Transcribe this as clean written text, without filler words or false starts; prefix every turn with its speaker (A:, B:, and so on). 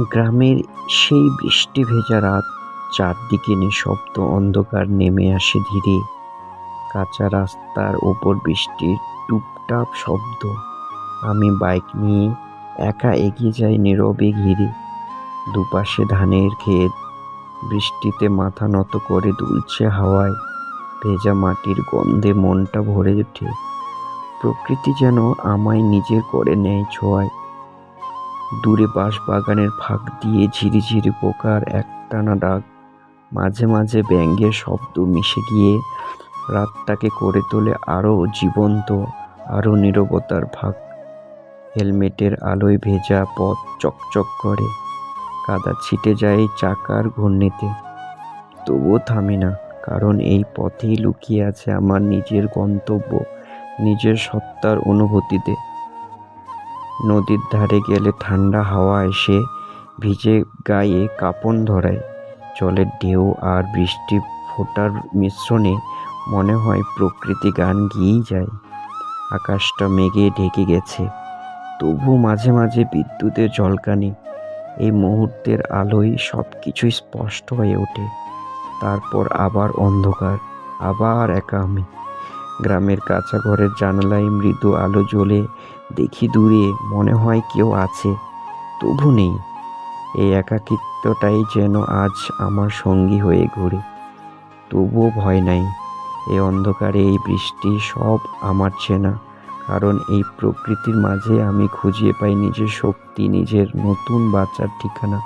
A: গ্রামের সেই বৃষ্টি ভেজা রাত, চারদিকে নিঃশব্দ অন্ধকার নেমে আসে ধীরে। কাঁচা রাস্তার ওপর বৃষ্টির টুপটাপ শব্দ। আমি বাইক নিয়ে একা এগিয়ে যাই নীরবে ঘিরে। দুপাশে ধানের ক্ষেত, বৃষ্টিতে মাথা নত করে দুলছে হাওয়ায়। ভেজা মাটির গন্ধে মনটা ভরে ওঠে। প্রকৃতি যেন আমায় নিজের করে নেয় ছোঁয়ায়। দূরে বাঁশবাগানের ফাঁক দিয়ে ঝিরিঝিরি পোকার একটানা ডাক, মাঝে মাঝে ব্যাঙের শব্দ মিশে গিয়ে রাতটাকে করে তোলে আরো জীবন্ত, আরো নীরবতার ভাগ। হেলমেটের আলোয় ভেজা পথ চকচক করে, কাদা ছিটে যায় চাকার ঘূর্ণিতে। তবুও থামি না, কারণ এই পথেই লুকিয়ে আছে আমার নিজের গন্তব্য, নিজের সত্তার অনুভূতিতে। নদীর ধারে গেলে ঠান্ডা হাওয়া এসে ভিজে গায়ে কাঁপন ধরায়। জলের ঢেউ আর বৃষ্টি ফোঁটার মিশ্রণে মনে হয় প্রকৃতি গান গেয়েই যায়। আকাশটা মেঘে ঢেকে গেছে, তবু মাঝে মাঝে বিদ্যুতের ঝলকানি। এই মুহূর্তের আলোয় সব কিছুই স্পষ্ট হয়ে ওঠে। তারপর আবার অন্ধকার, আবার একা আমি। গ্রামের কাঁচা ঘরের জানালায় মৃদু আলো জ্বলে, দেখি দূরে, মনে হয় কেউ আছে, তবু নেই। এই একাকিত্বটাই যেন আজ আমার সঙ্গী হয়ে ঘুরে। তবুও ভয় নাই। এই অন্ধকারে, এই বৃষ্টি সব আমার চেনা, কারণ এই প্রকৃতির মাঝে আমি খুঁজে পাই নিজের শক্তি, নিজের নতুন বাঁচার ঠিকানা।